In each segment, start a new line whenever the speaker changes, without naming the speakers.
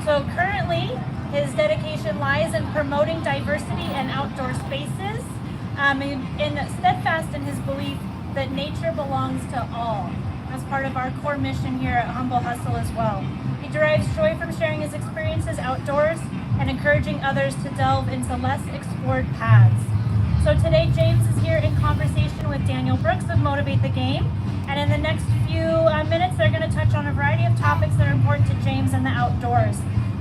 So currently, his dedication lies in promoting diversity and outdoor spaces, and steadfast in his belief that nature belongs to all. As part of our core mission here at Humble Hustle as well. He derives joy from sharing his experiences outdoors and encouraging others to delve into less explored paths. So today, James is here in conversation with Daniel Brooks of Motivate the Game. And in the next few minutes, they're going to touch on a variety of topics that are important to James and the outdoors.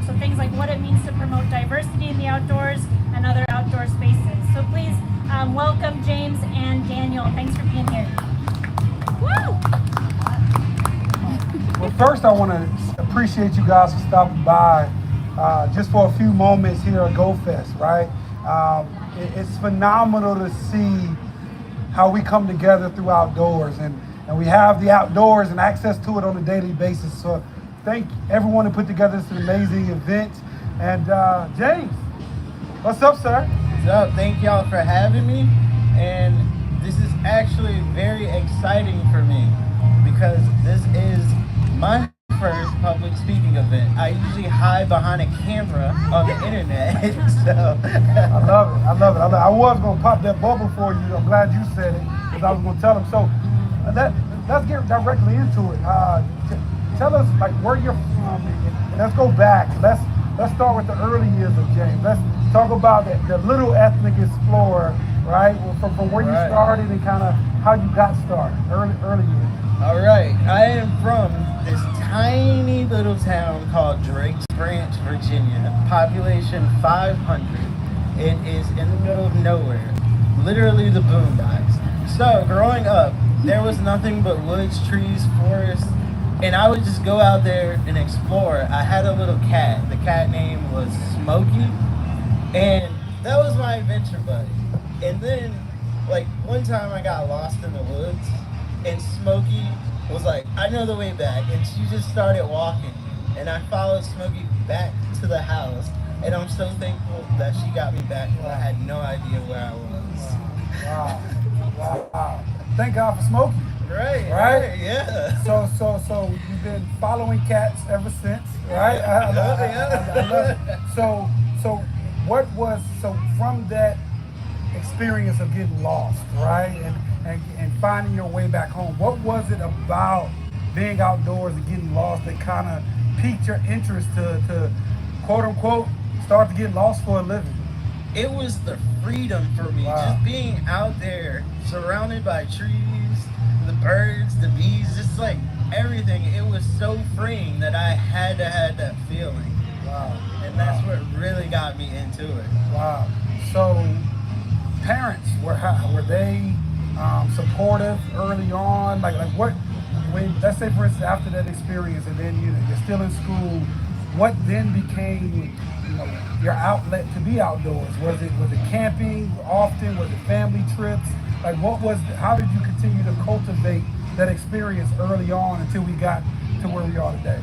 So things like what it means to promote diversity in the outdoors and other outdoor spaces. So please welcome James and Daniel. Thanks for being here. Woo!
Well, first I want to appreciate you guys for stopping by just for a few moments here at GoFest, right? It's phenomenal to see how we come together through outdoors, and we have the outdoors and access to it on a daily basis. So thank everyone who put together this amazing event. And James, what's up, sir?
What's up? Thank y'all for having me. And this is actually very exciting for me because this is my first public speaking event. I usually hide behind a camera on the internet. So
I love it. I was going to pop that bubble for you. I'm glad you said it because I was going to tell them. So let's get directly into it. Tell us like where you're from, and let's go back. Let's start with the early years of James. Let's talk about the little ethnic explorer, right? From where you started and kind of how you got started, early years.
All right, I am from this tiny little town called Drakes Branch, Virginia. Population 500. It is in the middle of nowhere, literally the boondocks. So growing up, there was nothing but woods, trees, forests, and I would just go out there and explore. I had a little cat. The cat name was Smokey, and that was my adventure buddy. And then, like, one time I got lost in the woods, and Smokey was like, I know the way back, and she just started walking, and I followed Smokey back to the house, and I'm so thankful that she got me back when I had no idea where I was.
Wow. Thank God for Smokey.
Right, yeah.
So you've been following cats ever since, right? I love it. So from that experience of getting lost, right, and finding your way back home, what was it about being outdoors and getting lost that kind of piqued your interest to quote unquote start to get lost for a living?
It was the freedom for me, just being out there surrounded by trees, the birds, the bees, just like everything. It was so freeing that I had to have that feeling.
Wow.
And that's what really got me into it.
Wow. So parents, were they supportive early on? Like what, when, let's say for instance after that experience and then you're still in school, what then became your outlet to be outdoors? Was it camping often? Was it family trips? Like how did you continue to cultivate that experience early on until we got to where we are today?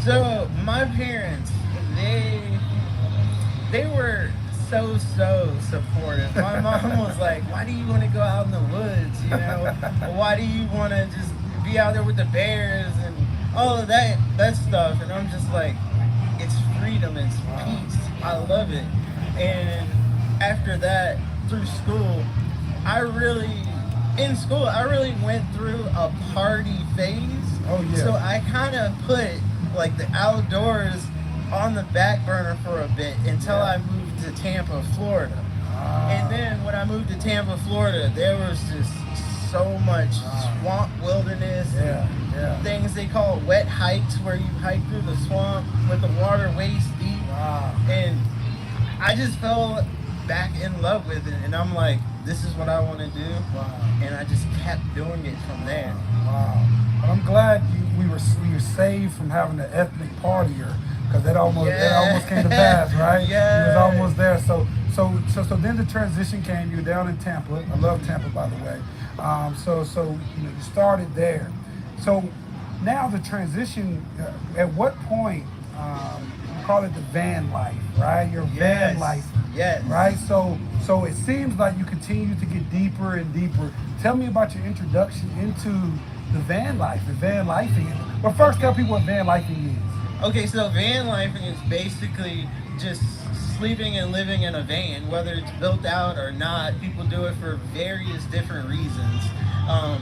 So my parents, they were so supportive. My mom was like, why do you want to go out in the woods? Why do you want to just be out there with the bears and all of that stuff? And I'm just like, it's freedom, it's peace. I love it. And after that, through school, I really went through a party phase.
Oh yeah.
So I kind of put like the outdoors on the back burner for a bit until I moved to Tampa, Florida. And then when I moved to Tampa, Florida, there was just so much swamp wilderness, things they call wet hikes, where you hike through the swamp with the water waist deep. And I just fell back in love with it, and I'm like, this is what I want to do. And I just kept doing it from there.
Wow. Well, I'm glad we were saved from having an ethnic partier, because that almost came to pass, right?
Yeah.
It was almost there. So then the transition came. You were down in Tampa. I love Tampa, by the way. So you started there. So now the transition. At what point? You call it the van life, right? Your van life.
Yes.
Right. So it seems like you continue to get deeper and deeper. Tell me about your introduction into the van life and van lifing. But first, tell people what van lifing is.
Okay, so van lifing is basically just sleeping and living in a van, whether it's built out or not. People do it for various different reasons. Um,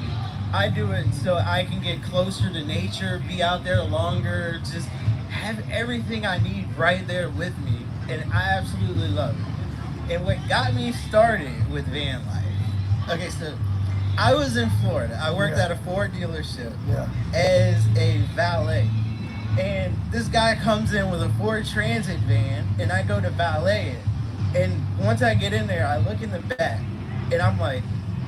I do it so I can get closer to nature, be out there longer, just have everything I need right there with me, and I absolutely love it. And what got me started with van life, okay, so I was in Florida. I worked
Yeah.
at a Ford dealership
Yeah.
as a valet. And this guy comes in with a Ford Transit van, and I go to valet it. And once I get in there, I look in the back, and I'm like,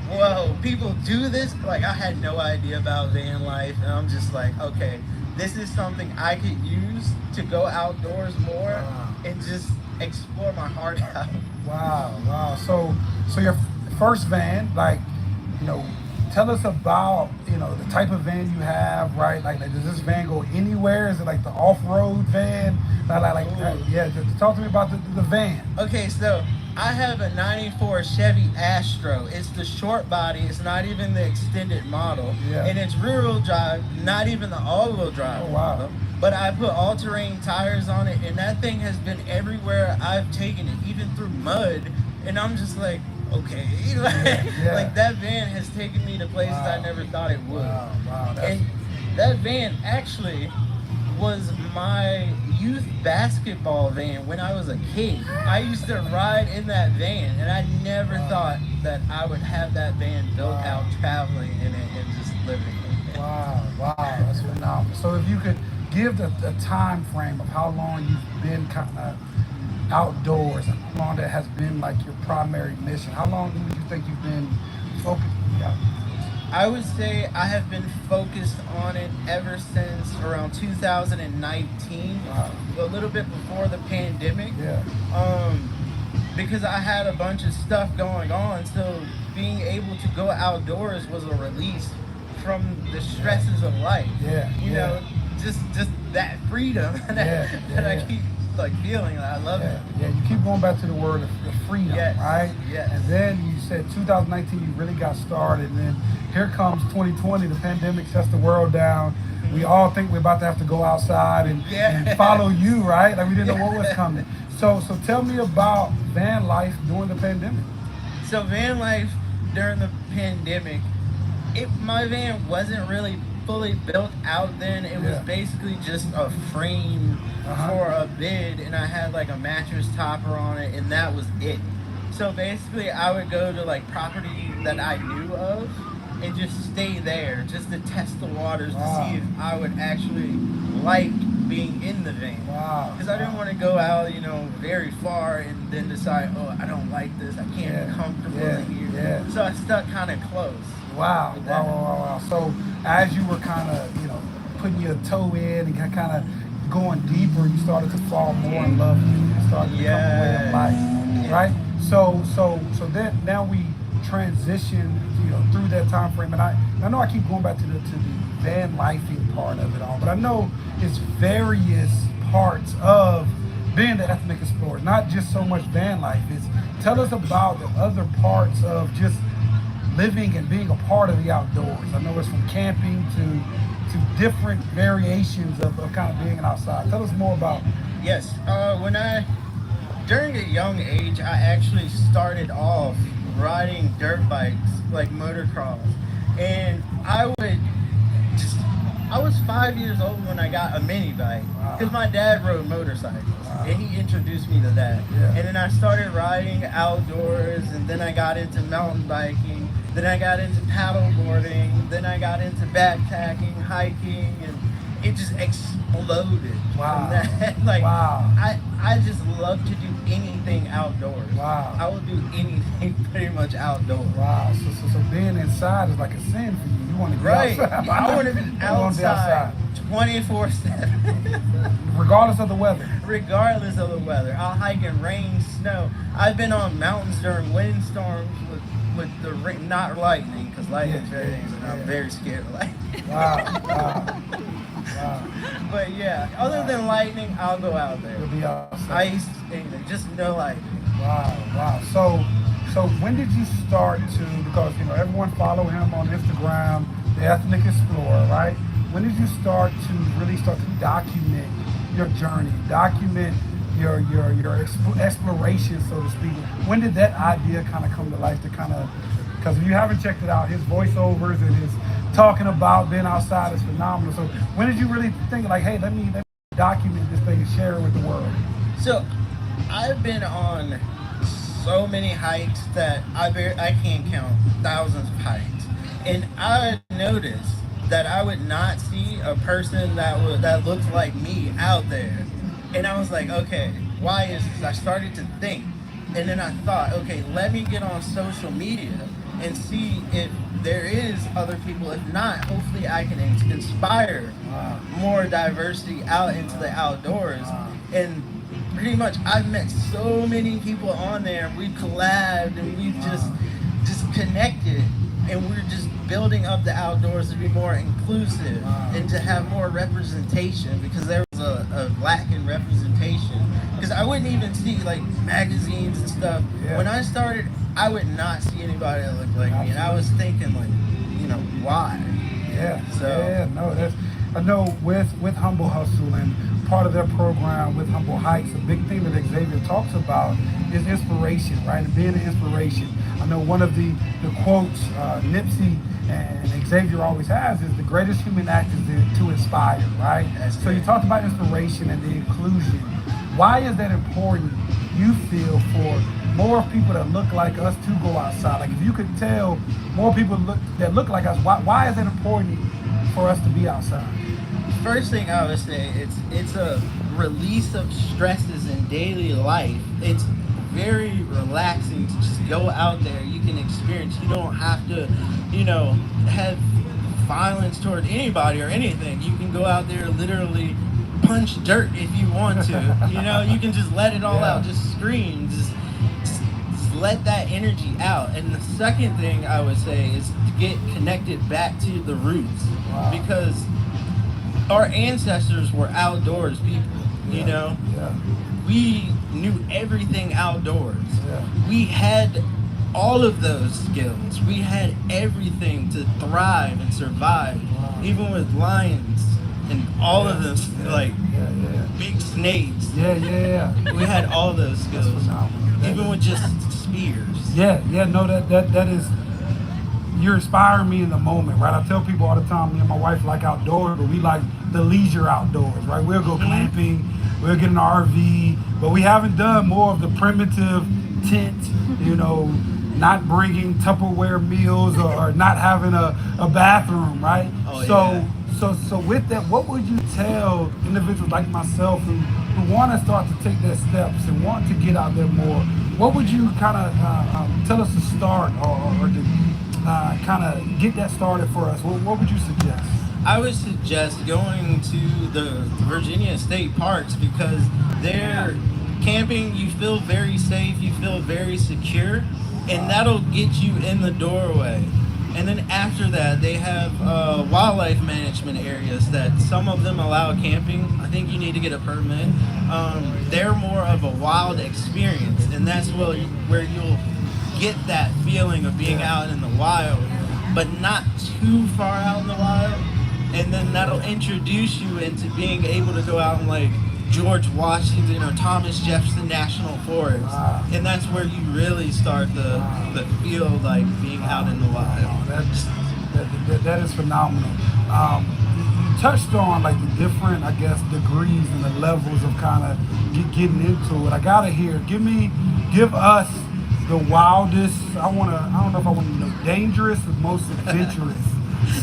whoa, people do this? Like, I had no idea about van life, and I'm just like, okay, this is something I could use to go outdoors more
Wow.
and just explore my heart out.
Wow, wow. So your first van, like, you know, tell us about, you know, the type of van you have, right? Like does this van go anywhere? Is it like the off-road van? Yeah, just talk to me about the van.
Okay, so I have a 94 Chevy Astro. It's the short body. It's not even the extended model.
Yeah.
And it's rear-wheel drive, not even the all-wheel drive
Oh, wow.
model. But I put all-terrain tires on it, and that thing has been everywhere I've taken it, even through mud. And I'm just like, okay.
Yeah.
Like that van has taken me to places
Wow.
I never thought it would.
Wow.
And that van actually was my youth basketball van when I was a kid. I used to ride in that van, and I never thought that I would have that van built out, traveling in it, and just living in it.
Wow, that's phenomenal. So if you could give the time frame of how long you've been kind of outdoors and how long that has been like your primary mission, how long would you think you've been focused on the outdoors?
I would say I have been focused on it ever since around 2019,
Wow.
a little bit before the pandemic.
Yeah.
Because I had a bunch of stuff going on, so being able to go outdoors was a release from the stresses of life.
Yeah,
You
yeah.
know, just that freedom that I keep like feeling. I love it.
Yeah, you keep going back to the word of freedom,
Yes,
right?
yes.
And then you said 2019 you really got started, and then here comes 2020, the pandemic shuts the world down. We all think we're about to have to go outside and follow you, right? Like we didn't know what was coming. So tell me about van life during the pandemic.
So van life during the pandemic, my van wasn't really fully built out then. It was
Yeah.
basically just a frame for a bed, and I had like a mattress topper on it, and that was it. So basically I would go to like property that I knew of and just stay there just to test the waters
Wow.
to see if I would actually like being in the van.
Wow.
Because I didn't want to go out, very far and then decide, oh, I don't like this. I can't
Yeah.
be comfortable
Yeah.
in here.
Yeah.
So I stuck kind of close.
Wow.
with that.
So as you were kind of, putting your toe in and kind of going deeper, you started to fall more in love with it. It started to become a way of life,
Yeah.
right? So then now we transition, through that time frame, and I know I keep going back to the van lifing part of it all, but I know it's various parts of being the ethnic explorer, not just so much van life. Tell us about the other parts of just living and being a part of the outdoors. I know it's from camping to different variations of kind of being outside. Tell us more about.
Yes. During a young age, I actually started off riding dirt bikes, like motocross. And I was 5 years old when I got a mini bike, because my dad rode motorcycles, and he introduced me to that.
Yeah.
And then I started riding outdoors, and then I got into mountain biking, then I got into paddleboarding, then I got into backpacking, hiking, and it just exploded
Wow.
from that. Like,
Wow.
I just love to do anything outdoors.
Wow.
I will do anything pretty much outdoors.
Wow. So being inside is like a sin for you. You want to be
Right.
outside.
I want to be
You wanna be
outside 24/7.
regardless of the weather.
Regardless of the weather. I'll hike in rain, snow. I've been on mountains during windstorms with the rain, not lightning, because lightning's very dangerous, and I'm very scared of lightning.
Wow.
But yeah, other than lightning, I'll go out there.
You'll be outside.
Ice, anything, just no lightning.
Wow. So when did you start to, because everyone follow him on Instagram, the Ethnic Explorer, right? When did you start to document your journey, document your exploration, so to speak. When did that idea kind of come to life? To kind of, because if you haven't checked it out, his voiceovers and his talking about being outside is phenomenal. So when did you really think like, hey, let me document this thing and share it with the world?
So I've been on so many hikes that I can't count, thousands of hikes, and I noticed that I would not see a person that looks like me out there. And I was like, okay, why is this? I started to think, and then I thought, okay, let me get on social media and see if there is other people. If not, hopefully I can inspire more diversity out into the outdoors. And pretty much I've met so many people on there. We've collabed and we've just connected, and we're just building up the outdoors to be more inclusive and to have more representation, because there was a lack in representation. Because I wouldn't even see like magazines and stuff.
Yeah.
When I started, I would not see anybody that looked like me, and I was thinking like, why?
Yeah.
So
yeah, no, that's, I know with Humble Hustle and part of their program with Humble Hikes, a big thing that Xavier talks about is inspiration, right? And being an inspiration. I know one of the quotes Nipsey and Xavier always has is the greatest human act is to inspire, right? So you talked about inspiration and the inclusion. Why is that important, you feel, for more people that look like us to go outside? Like if you could tell more people that look like us, why is it important for us to be outside?
First thing I would say, it's a release of stresses in daily life. It's very relaxing to just go out there. You can experience. You don't have to, have violence toward anybody or anything. You can go out there, literally punch dirt if you want to. You can just let it all out. Just scream. Just let that energy out. And the second thing I would say is to get connected back to the roots, because our ancestors were outdoors people. We knew everything outdoors. We had all of those skills. We had everything to thrive and survive, even with lions and all of them, like big snakes. We had all those skills, even with just spears.
No, that is, you're inspiring me in the moment, right? I tell people all the time, me and my wife like outdoors, but we like the leisure outdoors, right? We'll go glamping, we'll get an RV, but we haven't done more of the primitive tent, not bringing Tupperware meals or not having a bathroom, right? So with that, what would you tell individuals like myself who want to start to take their steps and want to get out there more? What would you kind of tell us to start or to kind of get that started for us? What would you suggest?
I would suggest going to the Virginia state parks, because they're camping, you feel very safe, you feel very secure, and that'll get you in the doorway. And then after that, they have wildlife management areas that some of them allow camping. I think you need to get a permit. They're more of a wild experience, and that's where you'll get that feeling of being out in the wild, but not too far out in the wild. And then that'll introduce you into being able to go out in like George Washington or Thomas Jefferson National Forest. And that's where you really start the feel like being out in the wild.
That is phenomenal. You touched on like the different, I guess, degrees and the levels of kind of getting into it. I gotta hear, give us the wildest, I don't know if I want to know, dangerous or most adventurous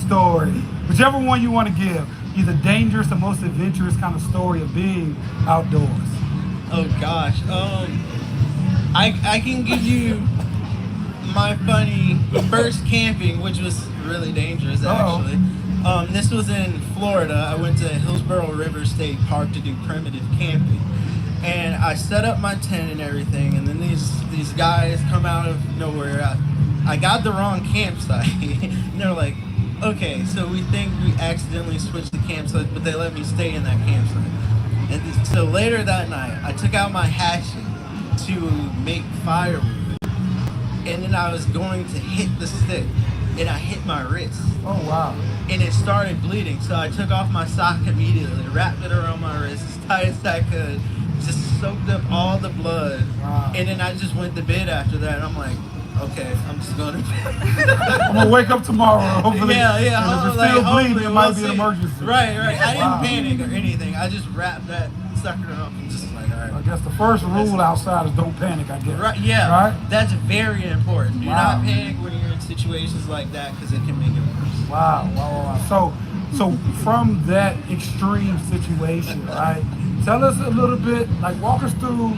story. Whichever one you want to give, either dangerous or most adventurous kind of story of being outdoors.
Oh gosh, I can give you my funny first camping, which was really dangerous actually. This was in Florida. I went to Hillsborough River State Park to do primitive camping. And I set up my tent and everything, and then these guys come out of nowhere. I got the wrong campsite. And they're like, okay, so we think we accidentally switched the campsite, but they let me stay in that campsite. And so later that night, I took out my hatchet to make firewood, and then I was going to hit the stick, and I hit my wrist.
Oh, wow.
And it started bleeding, so I took off my sock immediately, wrapped it around my wrist, tight as I could. Just soaked up all the blood.
Wow.
And then I just went to bed after that. And I'm like, okay, I'm just going to bed.
I'm gonna wake up tomorrow. Hopefully,
Yeah.
And if it's still bleeding, it might be an emergency.
Right. I
Wow.
didn't panic or anything. I just wrapped that sucker up and just like, all
I
right.
guess the first rule outside is don't panic. I guess.
Right, yeah.
Right.
That's very important. Do
Wow.
not panic when you're in situations like that because it can make it worse.
Wow. So from that extreme situation, right? Tell us a little bit, like walk us through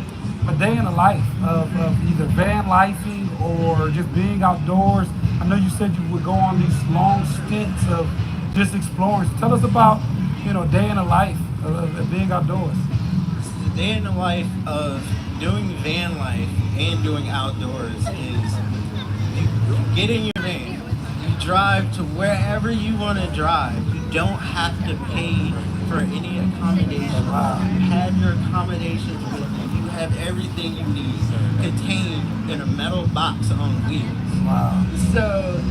a day in the life of either van lifing or just being outdoors. I know you said you would go on these long stints of just exploring. So tell us about, a day in the life of being outdoors.
The day in the life of doing van life and doing outdoors is you get in your van, you drive to wherever you want to drive. You don't have to pay for any accommodation.
Wow.
You have your accommodations with you. You have everything you need contained in a metal box on wheels.
Wow.
So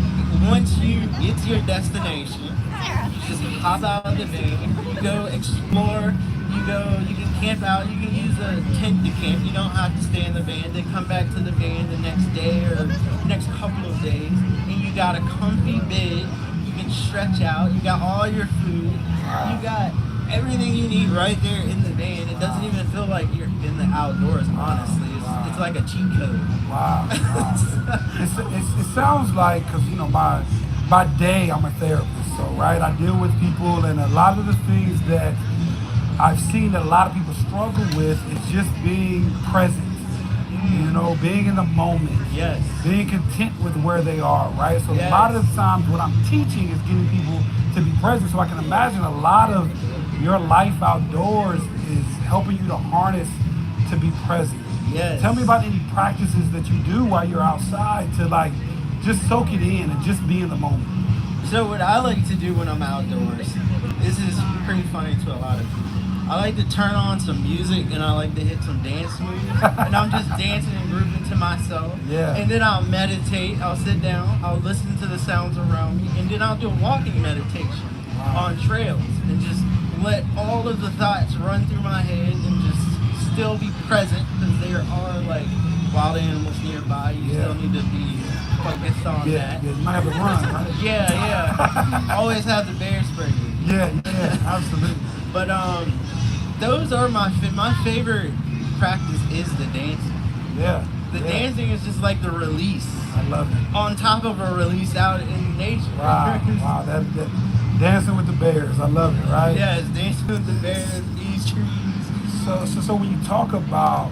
once you get to your destination, you just hop out of the van, you go explore, you can camp out, you can use a tent to camp, you don't have to stay in the van, then come back to the van the next day or next couple of days, and you got a comfy bed, you can stretch out, you got all your food, you got everything you need right there in the van. It doesn't even feel like you're in the outdoors, honestly. It's like a cheat code.
Wow. It sounds like, because by day I'm a therapist, so right, I deal with people, and a lot of the things that I've seen that a lot of people struggle with is just being present. Being in the moment.
Yes.
Being content with where they are, right? So
Yes.
a lot of the times what I'm teaching is getting people to be present. So I can imagine a lot of your life outdoors is helping you to harness to be present.
Yes.
Tell me about any practices that you do while you're outside to just soak it in and just be in the moment.
So what I like to do when I'm outdoors, this is pretty funny to a lot of people. I like to turn on some music and I like to hit some dance moves. And I'm just dancing and grooving to myself.
Yeah.
And then I'll meditate, I'll sit down, I'll listen to the sounds around me, and then I'll do a walking meditation on trails and just let all of the thoughts run through my head and just still be present because there are wild animals nearby. You still need to be focused on that.
Yeah, you might have to run, right?
Yeah. Always have the bear spray with you.
Yeah, absolutely.
But those are my favorite practice is the dancing.
Yeah.
The dancing is just like the release.
I love it.
On top of a release out in nature.
Wow. That dancing with the bears. I love it, right?
Yeah, it's dancing with the bears, these trees.
So when you talk about,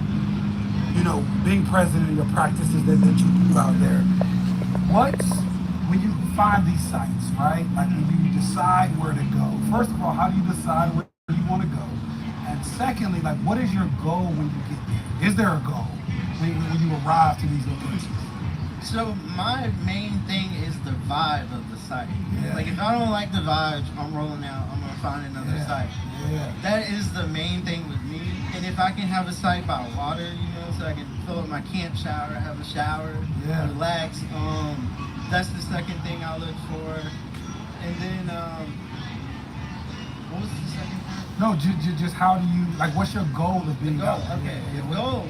being present in your practices that you do out there, when you find these sites, right? Like when you decide where to go, first of all, how do you decide where you want to go? And secondly, what is your goal when you get there? Is there a goal when you arrive to these locations?
So my main thing is the vibe of the site.
Yeah.
If I don't like the vibes, I'm rolling out. I'm gonna find another site.
Yeah.
That is the main thing with me. And if I can have a site by water, so I can fill up my camp shower, have a shower, relax. That's the second thing I look for. And then what was the second thing?
No, just how do you what's your goal of being out?
Okay. The goal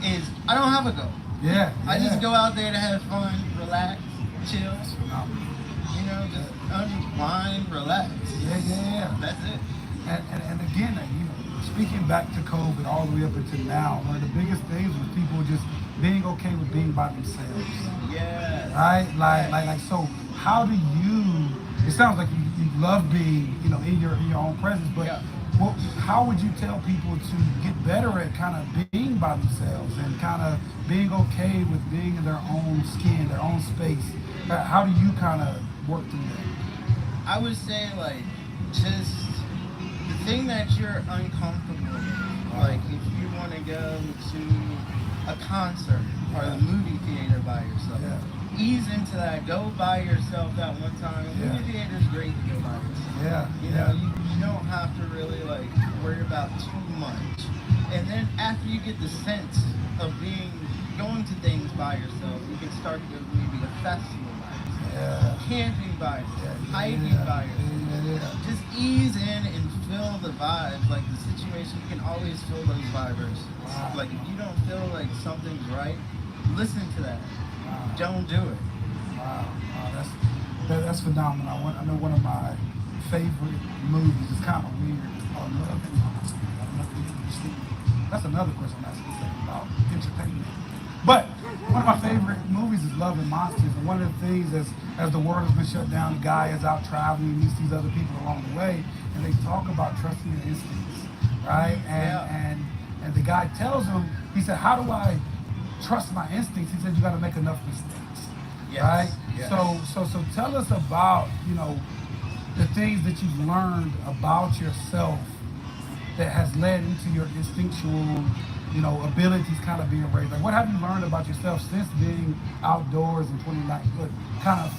is I don't have a goal.
Yeah.
I just go out there to have fun, relax, chill. Just unwind, relax.
Yeah.
That's it.
And again, speaking back to COVID all the way up until now, one of the biggest things was people just being okay with being by themselves.
Yeah.
Right? So how do you, it sounds like you love being, in your own presence, but how would you tell people to get better at kind of being by themselves and kind of being okay with being in their own skin, their own space? How do you kind of work through that?
I would say just the thing that you're uncomfortable with. If you want to go to a concert or the movie theater by yourself, ease into that. Go by yourself that one time. The movie theater is great to go by yourself. You don't have to really worry about too much. And then after you get the sense of going to things by yourself, you can start to go to maybe a festival by yourself.
Yeah.
camping vibes,
Yeah.
hiking vibes.
Yeah.
Just ease in and feel the vibes, like the situation. You can always feel those vibers.
Wow.
Like if you don't feel like something's right, listen to that.
Wow.
Don't do it.
Wow, that's phenomenal. I know one of my favorite movies. It's kind of weird. It's called Love and Monsters. I don't know if you've seen it. That's another question I'm asking about entertainment. But one of my favorite movies is Love and Monsters. And one of the things as the world has been shut down, the guy is out traveling, meets these other people along the way, and they talk about trusting your instincts, right? And the guy tells him, he said, how do I trust my instincts? He said, you got to make enough mistakes.
Yes,
Right?
yes.
So tell us about, the things that you've learned about yourself that has led into your instinctual, abilities kind of being raised. Like what have you learned about yourself since being outdoors in 2019, kind of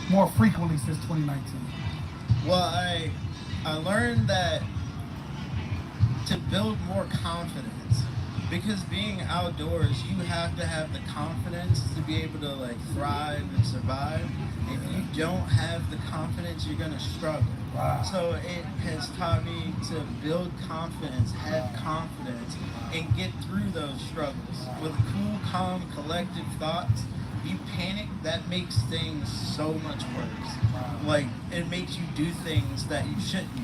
more frequently since 2019?
Well, I learned that to build more confidence, because being outdoors, you have to have the confidence to be able to like thrive and survive. If you don't have the confidence, you're gonna struggle.
Wow.
So it has taught me to build confidence, have confidence, and get through those struggles with cool, calm, collective thoughts. You panic, that makes things so much worse. Like it makes you do things that you shouldn't do.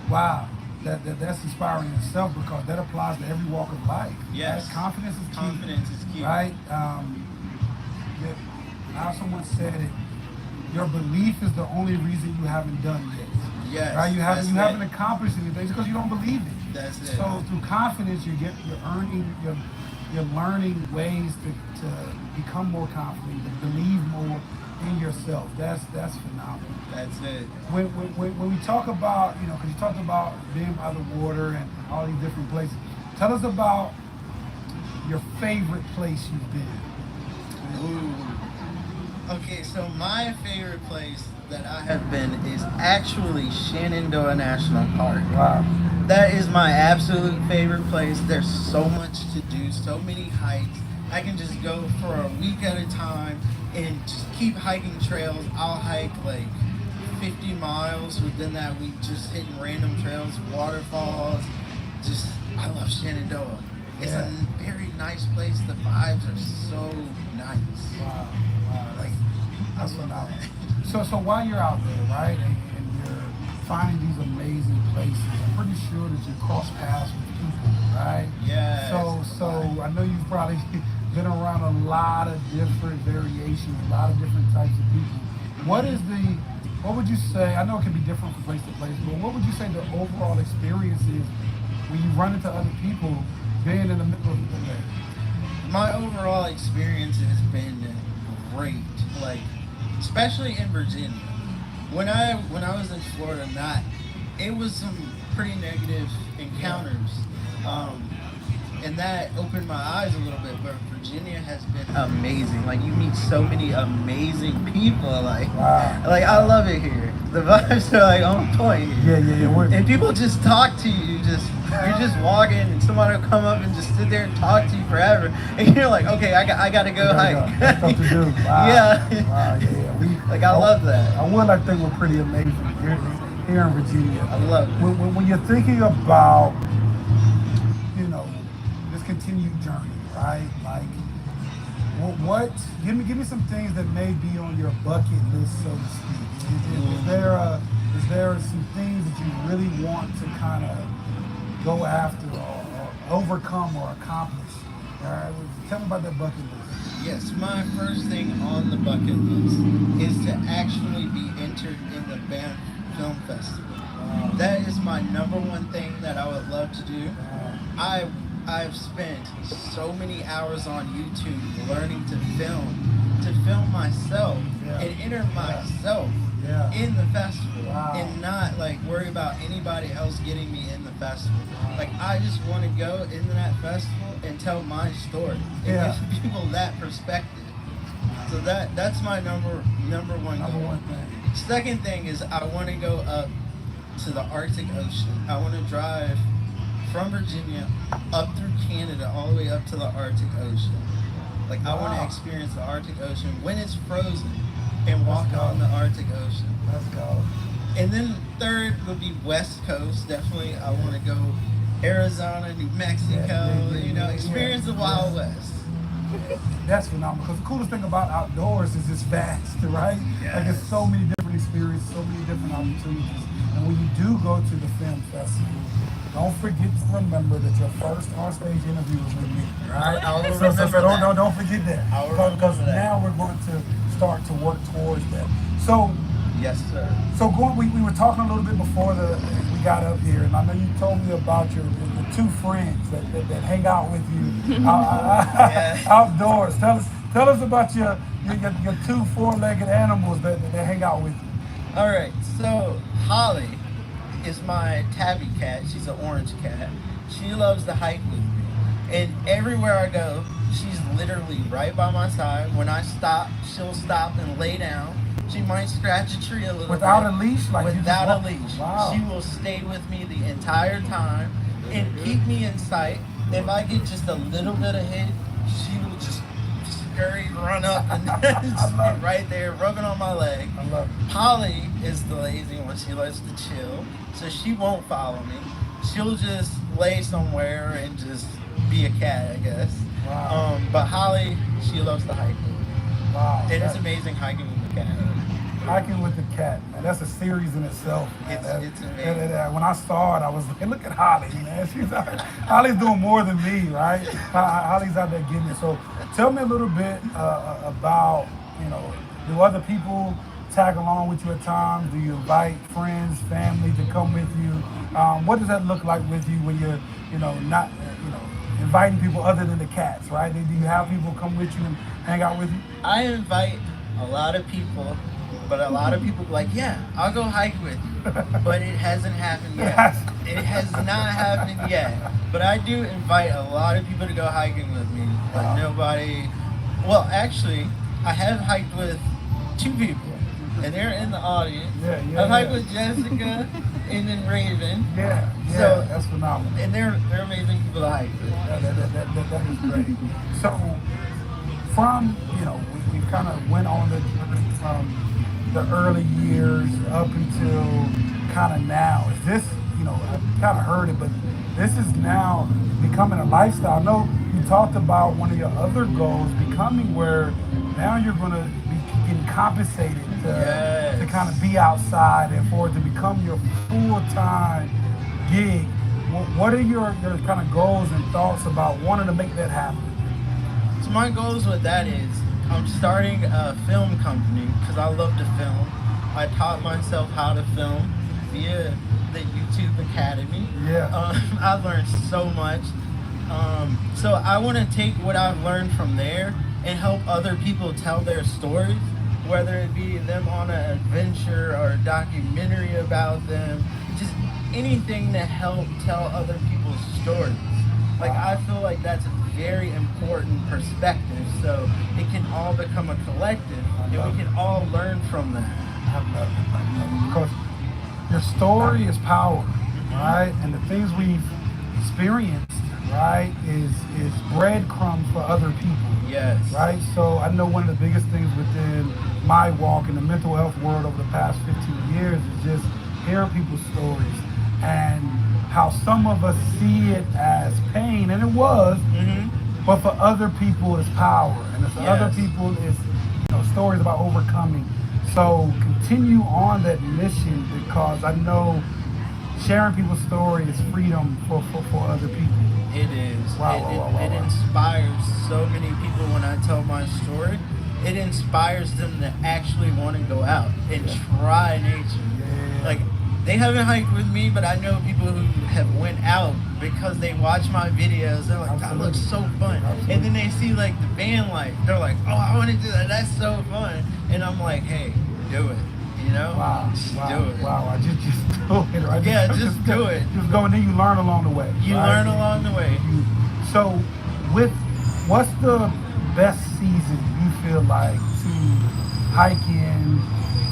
Wow. That's inspiring in itself because that applies to every walk of life.
Yes.
Right? Confidence is key.
Confidence is key.
Right? How someone said it, your belief is the only reason you haven't done yet.
Yes.
Right? You haven't accomplished anything because you don't believe it.
That's it.
So through confidence, you're learning ways to become more confident, to believe more in yourself. That's phenomenal.
That's it.
When we talk about, because you talked about being by the water and all these different places, tell us about your favorite place you've been.
Ooh. Okay, so my favorite place that I have been is actually Shenandoah National Park.
Wow.
That is my absolute favorite place. There's so much to do, so many hikes. I can just go for a week at a time and just keep hiking trails. I'll hike like 50 miles within that week, just hitting random trails, waterfalls. I love Shenandoah. It's a very nice place. The vibes are so nice.
Wow.
Like,
That's phenomenal. So while you're out there, right, and you're finding these amazing places, I'm pretty sure that you cross paths with people, right?
Yes.
So I know you've probably been around a lot of different variations, a lot of different types of people. What would you say, I know it can be different from place to place, but what would you say the overall experience is when you run into other people being in the middle of the day?
My overall experience has been great. Like, especially in Virginia. When I was in Florida, it was some pretty negative encounters. And that opened my eyes a little bit, but Virginia has been amazing. Like, you meet so many amazing people. Like,
Wow.
like I love it here. The vibes are like on point.
Yeah.
And people just talk to you. You're just walking, and somebody will come up and just sit there and talk to you forever. And you're like, okay, I gotta go hike.
Got stuff to do. Wow.
Yeah.
Wow, yeah.
Like, I love that.
I would like to think we're pretty amazing here in Virginia.
I love it.
When you're thinking about, this continued journey, right? Like, what? Give me some things that may be on your bucket list, so to speak. Is there some things that you really want to kind of go after or overcome or accomplish? All right, tell me about that bucket list.
Yes, my first thing on the bucket list is to actually be entered in the Banff Film Festival. That is my number one thing that I would love to do. I've spent so many hours on YouTube learning to film myself and enter myself in the festival and not like worry about anybody else getting me in the festival. Like, I just want to go into that festival and tell my story and give people that perspective. So that's my number one goal.
Number one thing.
Second thing is I want to go up to the Arctic Ocean. I want to drive from Virginia up through Canada all the way up to the Arctic Ocean Like I want to
Wow.
experience the Arctic Ocean when it's frozen and walk
Let's go.
on the Arctic Ocean.
Let's go.
And then third would be West Coast. Definitely, I want to go Arizona, New Mexico. Experience the Wild West.
That's phenomenal. Because the coolest thing about outdoors is it's vast, right? Like it's so many different experiences, so many different opportunities. And when you do go to the film festival, don't forget to remember that your first on-stage interview was with me, right?
I will
So
remember that.
don't forget that.
I will remember
Because
that.
now we're going to start to work towards that. So
Yes, sir.
we were talking a little bit before we got up here, and I know you told me about the two friends that hang out with you outdoors. Tell us about your two four-legged animals that hang out with you.
All right, so Holly is my tabby cat. She's an orange cat. She loves to hike with me. And everywhere I go, she's literally right by my side. When I stop, she'll stop and lay down. She might scratch a tree a little
Without
bit.
a leash? Like you just
Without a
walk-
leash.
Wow.
She will stay with me the entire time and keep me in sight. If I get just a little bit of hit, she will just scurry, run up, and just be right there, rubbing on my leg.
I love it.
Polly is the lazy one. She likes to chill, so she won't follow me. She'll just lay somewhere and just be a cat, I guess.
Wow.
But Holly, she loves to hike.
Wow.
And it's
That-
amazing hiking with a cat.
Hiking with the cat, man. That's a series in itself, man.
It's amazing.
When I saw it, I was like, look at Holly, man. Holly's doing more than me, right? Holly's out there getting it. So tell me a little bit about, do other people tag along with you at times? Do you invite friends, family to come with you? What does that look like with you when you're, not, inviting people other than the cats, right? Do you have people come with you and hang out with you?
I invite a lot of people, but a lot of people be like, yeah, I'll go hike with you. But it hasn't happened yet. It has not happened yet. But I do invite a lot of people to go hiking with me. But nobody, well, actually, I have hiked with two people. And they're in the audience.
Yeah,
I've hiked with Jessica and then Raven.
Yeah,
So-
that's phenomenal.
And they're amazing people to hike with.
That is great. So, from, we kind of went on the journey from the early years up until kind of now. Is this, I've kind of heard it, but this is now becoming a lifestyle. I know you talked about one of your other goals becoming where now you're going to be getting compensated to kind of be outside and for it to become your full-time gig. What are your kind of goals and thoughts about wanting to make that happen?
So my goals with that is I'm starting a film company because I love to film. I taught myself how to film via the YouTube Academy.
Yeah.
I've learned so much. So I want to take what I've learned from there and help other people tell their stories, whether it be them on an adventure or a documentary about them, just anything to help tell other people's stories. Like I feel like that's a very important perspective, so it can all become a collective and we can all learn from that.
I love it. Because your story is power, right? And the things we've experienced, right, is breadcrumbs for other people.
Yes.
Right? So I know one of the biggest things within my walk in the mental health world over the past 15 years is just hearing people's stories and how some of us see it as pain, and it was, but for other people it's power, and for other people it's stories about overcoming. So continue on that mission because I know sharing people's story is freedom for other people.
It is.
Wow.
It inspires so many people when I tell my story. It inspires them to actually want to go out and try nature.
Yeah.
Like, they haven't hiked with me, but I know people who have went out because they watch my videos. They're like, that looks so fun.
Absolutely.
And then they see like the van life. They're like, oh, I want to do that. That's so fun. And I'm like, hey, do it.
Wow.
Just do it.
Wow. I just do it. Right?
Yeah, just do it.
Just go and then you learn along the way.
You
right?
learn along the way.
So, what's the best season you feel like to hike in,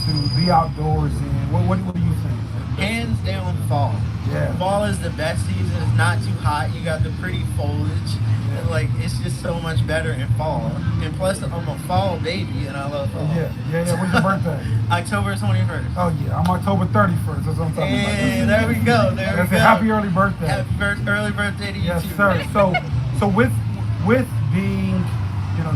to be outdoors in? What do you think?
Hands down, fall.
Yeah.
Fall is the best season. It's not too hot. You got the pretty foliage.
Yeah.
And like, it's just so much better in fall. And plus, I'm a fall baby, and I love fall.
Yeah. When's your birthday?
October 21st.
Oh yeah, I'm October 31st. That's what I'm talking
Hey,
about.
there we go. There we
That's
go.
a happy early birthday.
Happy early birthday to you
Yes,
too.
sir. So with being,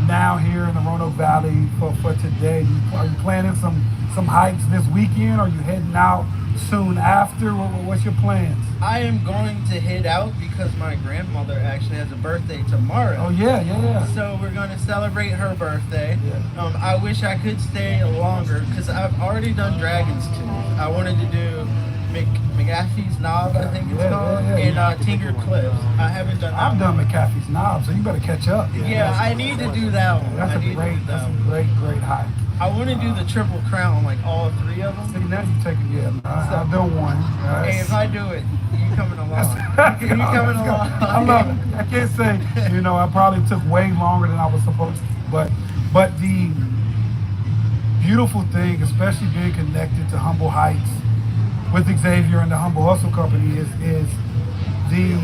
now here in the Roanoke Valley for today, are you planning some hikes this weekend? Are you heading out soon after? What's your plans?
I am going to head out because my grandmother actually has a birthday tomorrow.
Oh yeah.
So we're going to celebrate her birthday.
Yeah.
I wish I could stay longer because I've already done Dragon's Tooth. I wanted to do McAfee's Knob, I think it's called, and Tinker Cliffs. I haven't done that.
I've done McAfee's Knob, so you better catch up.
Yeah, I need to do that one.
That's a great hike.
I want to do the Triple Crown, like all three of them.
See, now you're taking, I've done one.
Hey, if I do it, you coming along. You coming along.
I love it. I can't say, I probably took way longer than I was supposed to. But the beautiful thing, especially being connected to Humble Heights with Xavier and the Humble Hustle Company is the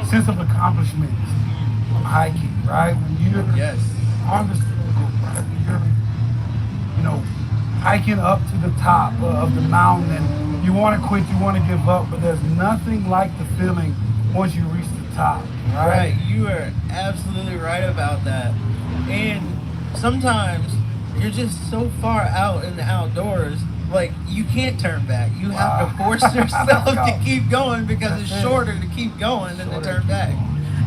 sense of accomplishment from hiking, right? When you're on the you're hiking up to the top of the mountain and you want to quit, you want to give up, but there's nothing like the feeling once you reach the top, right?
You are absolutely right about that. And sometimes you're just so far out in the outdoors, like you can't turn back. You have to force yourself to keep going because it's shorter to keep going than to turn back.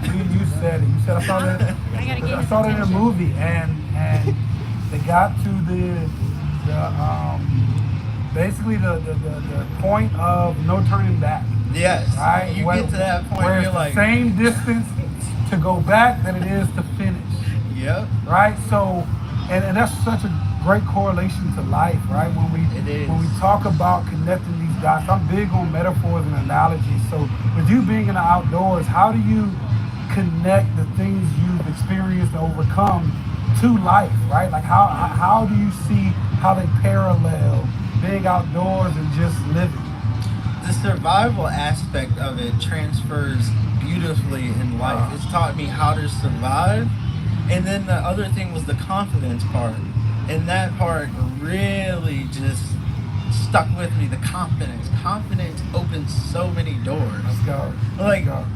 You said it. You said I saw that in a movie, and they got to the basically the point of no turning back.
Yes.
Right?
You get to that point
where
you're
it's
like
the same distance to go back than it is to finish.
Yep.
Right? So and that's such a great correlation to life, right? When we talk about connecting these dots, I'm big on metaphors and analogies. So with you being in the outdoors, how do you connect the things you've experienced and overcome to life, right? Like how do you see how they parallel being outdoors and just living?
The survival aspect of it transfers beautifully in life. It's taught me how to survive. And then the other thing was the confidence part. And that part really just stuck with me, the confidence. Confidence opens so many doors.
Let's go.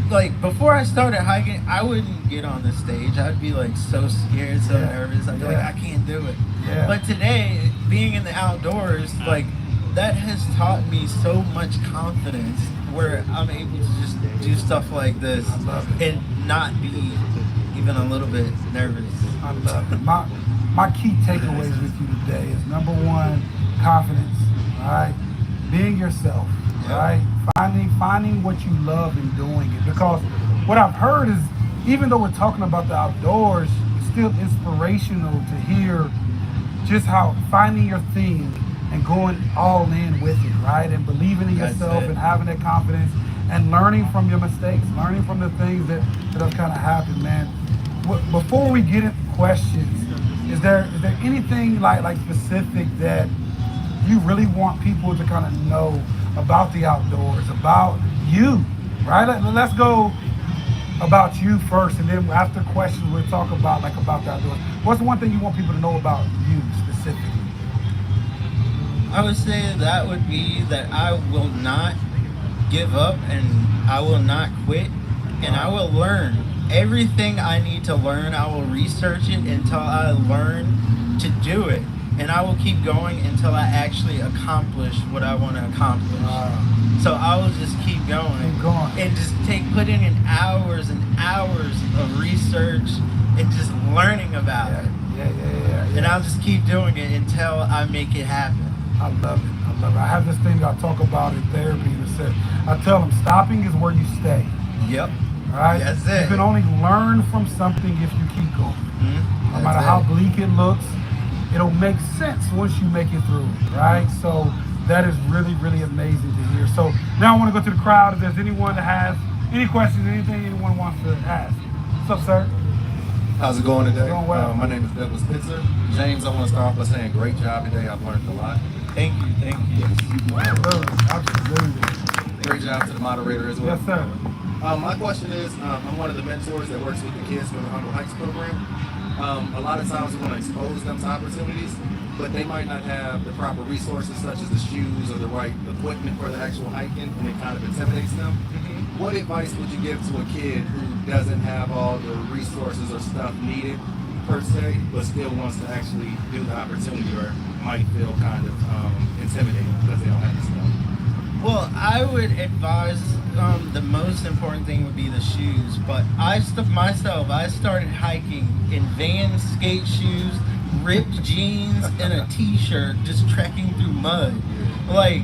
Like before I started hiking, I wouldn't get on the stage. I'd be like so scared, so nervous. I'd be like, I can't do it.
Yeah.
But today, being in the outdoors, like that has taught me so much confidence where I'm able to just do stuff like this and not be even a little bit nervous.
I love it. My key takeaways with you today is number one, confidence, right? Being yourself, right? Finding what you love and doing it. Because what I've heard is, even though we're talking about the outdoors, it's still inspirational to hear just how finding your thing and going all in with it, right? And believing in yourself and having that confidence and learning from your mistakes, learning from the things that have kind of happened, man. Before we get into questions, is there anything like specific that you really want people to kind of know about the outdoors, about you, right? Let's go about you first, and then after questions we'll talk about the outdoors. What's the one thing you want people to know about you specifically?
I would say that would be that I will not give up and I will not quit, and I will learn everything I need to learn. I will research it until I learn to do it, and I will keep going until I actually accomplish what I want to accomplish. So I will just keep going and just put in hours and hours of research and just learning about it. Yeah. And I'll just keep doing it until I make it happen.
I love it. I have this thing I talk about in therapy that says, I tell them stopping is where you stay.
Yep.
Right?
That's it.
You can only learn from something if you keep going. No matter how bleak it looks, it'll make sense once you make it through, right? So that is really, really amazing to hear. So now I want to go to the crowd. If there's anyone that has any questions, anything anyone wants to ask. What's up, sir?
How's it going today?
Going well.
My name is Douglas Pitzer. James, I want to start off by saying great job today. I've learned a lot.
Thank you, thank you.
Absolutely.
Great job to the moderator as well.
Yes, sir.
My question is, I'm one of the mentors that works with the kids for the Humble Hikes program. A lot of times we want to expose them to opportunities, but they might not have the proper resources such as the shoes or the right equipment for the actual hiking, and it kind of intimidates them. What advice would you give to a kid who doesn't have all the resources or stuff needed per se, but still wants to actually do the opportunity or might feel kind of intimidated because they don't have the stuff?
Well, I would advise the most important thing would be the shoes. But I started hiking in Vans skate shoes, ripped jeans, and a t-shirt, just trekking through mud. Like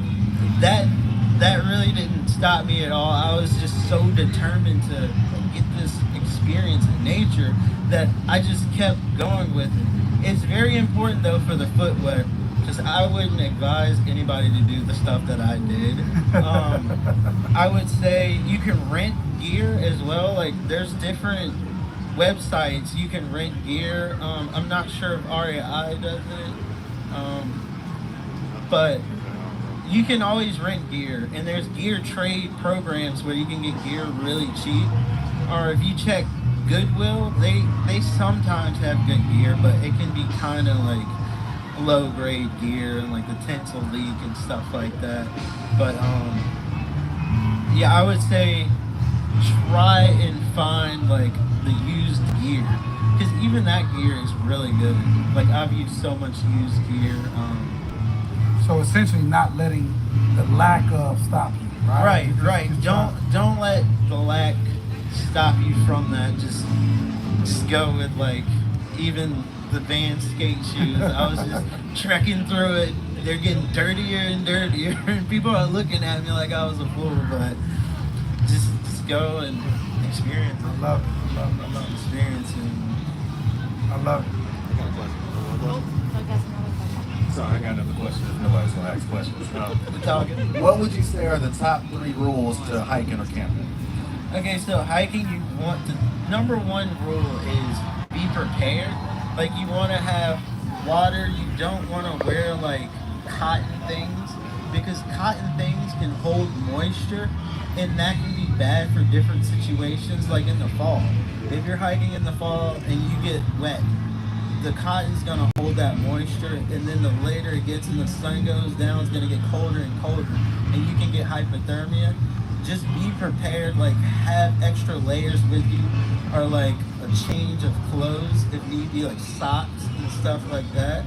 that really didn't stop me at all. I was just so determined to get this experience in nature that I just kept going with it. It's very important though for the footwear, because I wouldn't advise anybody to do the stuff that I did. I would say you can rent gear as well. Like there's different websites you can rent gear. I'm not sure if REI does it, but you can always rent gear, and there's gear trade programs where you can get gear really cheap. Or if you check Goodwill, they sometimes have good gear, but it can be kind of like low grade gear and like the tents will leak and stuff like that. But yeah, I would say try and find like the used gear, because even that gear is really good. Like I've used so much used gear.
So essentially, not letting the lack of stop you, right?
Right. Don't let the lack stop you from that. Just go with like even the Vans skate shoes. I was just trekking through it. They're getting dirtier and dirtier, and people are looking at me like I was a fool. But just go and experience it.
I love it.
Experience it.
I love it.
I got a question.
Oh, I guess another question.
Sorry, I got another question. If nobody's going to ask questions.
We're talking.
What would you say are the top 3 rules to hiking or camping?
Okay, so hiking, you want to, number one rule is be prepared. Like you want to have water. You don't want to wear like cotton things, because cotton things can hold moisture, and that can be bad for different situations, like in the fall. If you're hiking in the fall and you get wet, the cotton's gonna hold that moisture, and then the later it gets and the sun goes down, it's gonna get colder and colder, and you can get hypothermia. Just be prepared, like have extra layers with you, or like a change of clothes if need be, like socks and stuff like that.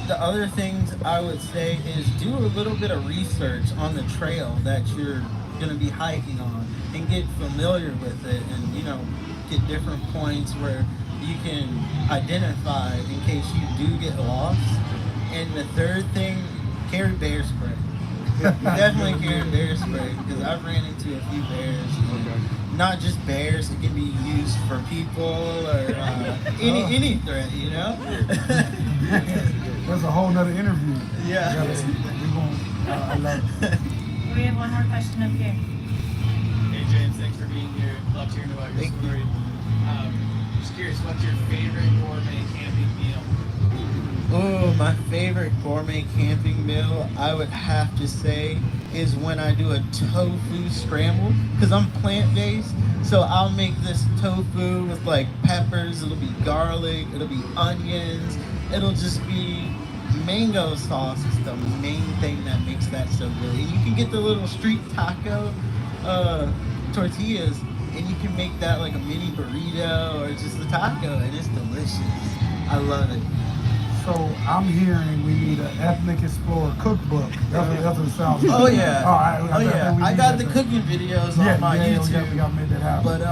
The other things I would say is do a little bit of research on the trail that you're gonna be hiking on, and get familiar with it, and get different points where you can identify in case you do get lost. And the third thing, carry bear spray. Definitely carry bear spray, because I've ran into a few bears. And not just bears, it can be used for people or any threat,
There's a whole nother interview.
Yeah.
I love it.
We have one more question up here.
Hey James, thanks for being here. Love hearing about your story. Just curious, what's your favorite gourmet camping meal?
Oh, my favorite gourmet camping meal, I would have to say, is when I do a tofu scramble, because I'm plant-based. So I'll make this tofu with like peppers, it'll be garlic, it'll be onions, it'll just be mango sauce is the main thing that makes that so good. And you can get the little street taco tortillas, and you can make that like a mini burrito or just a taco, and it's delicious. I love it.
So I'm hearing we need an ethnic explorer cookbook. That's what it sounds like.
Oh yeah.
All right.
I got the cooking videos on my YouTube.
We gotta make that happen.
But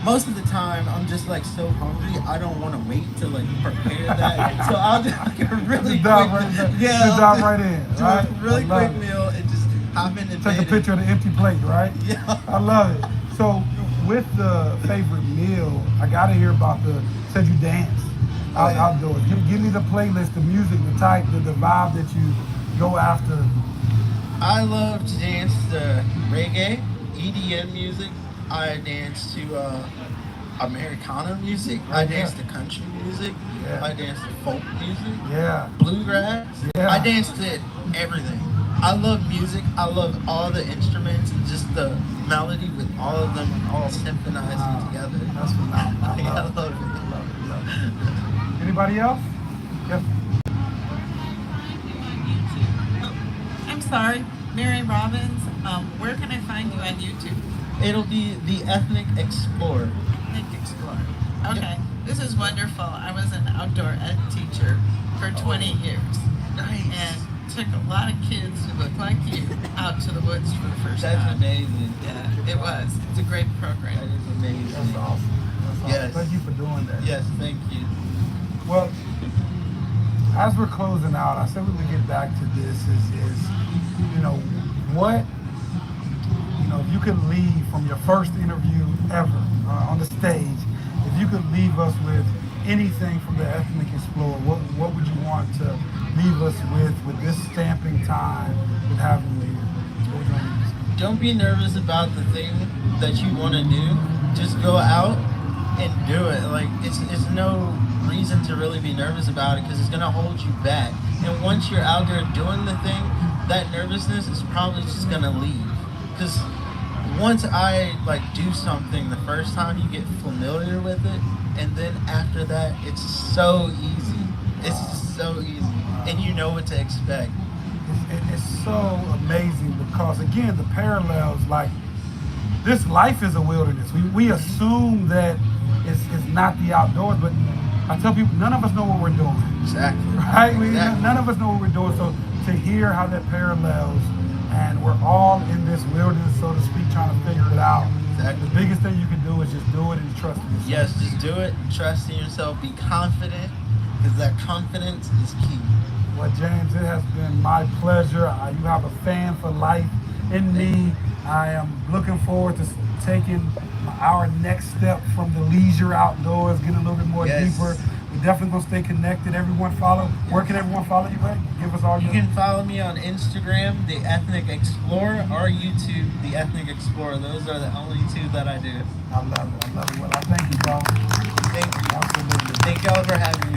most of the time I'm just like so hungry, I don't want to wait to like prepare that. So I'll do like a really
dive right in.
Do
Right?
a really quick meal and just hop in the bed.
Take a picture of the empty plate, right?
Yeah.
I love it. So with the favorite meal, I gotta hear about said you dance outdoors. Give me the playlist, the music, the type, the vibe that you go after.
I love to dance to reggae, EDM music. I dance to Americana music. I dance to country music.
Yeah.
I dance to folk music.
Yeah.
Bluegrass.
Yeah.
I dance to everything. I love music. I love all the instruments and just the melody with all of them all synchronizing together.
That's phenomenal. I
Yeah,
love
I love
it.
it.
Love it. Love it. Anybody else? Yes.
I'm sorry, Mary Robbins. Where can I find you on YouTube?
It'll be the Ethnic Explorer.
Think Explorer. Okay, this is wonderful. I was an outdoor ed teacher for 20 years.
Nice.
And took a lot of kids who look like you out to the woods for the first
That's
time.
amazing.
Yeah, it was. It's a great
That
program.
is amazing.
That's awesome. That's awesome.
Yes.
Thank you for doing that.
Yes, thank you.
Well, as we're closing out, I said we would get back to this is you know, what, you know, if you could leave from your first interview ever on the stage, if you could leave us with anything from the Ethnic Explorer, what would you want to leave us with this stamping time with having you here? What would you want to leave us with?
Don't be nervous about the thing that you want to do. Just go out and do it. Like it's no reason to really be nervous about it because it's gonna hold you back. And once you're out there doing the thing, that nervousness is probably just gonna leave. Because once I like do something the first time, you get familiar with it, and then after that, it's so easy. It's just so easy, and you know what to expect.
It's so amazing because again the parallels, like this life is a wilderness. We assume that it's not the outdoors, but I tell people none of us know what we're doing,
Exactly.
right?
Exactly.
None of us know what we're doing. So to hear how that parallels, and we're all in this wilderness, so to speak, trying to figure it out.
Exactly.
The biggest thing you can do is just do it and trust yourself.
Yes, just do it. Trust in yourself. Be confident, because that confidence is key.
Well, James, it has been my pleasure. You have a fan for life in me. I am looking forward to taking our next step from the leisure outdoors, getting a little bit more
Yes.
deeper. We're definitely going to stay connected. Everyone follow. Where can everyone follow you at? Give us all
You
your...
can follow me on Instagram, The Ethnic Explorer, or YouTube, The Ethnic Explorer. Those are the only two that I do.
I love it. I love it. Well, I thank you, bro.
Thank you.
Absolutely.
Thank y'all for having me.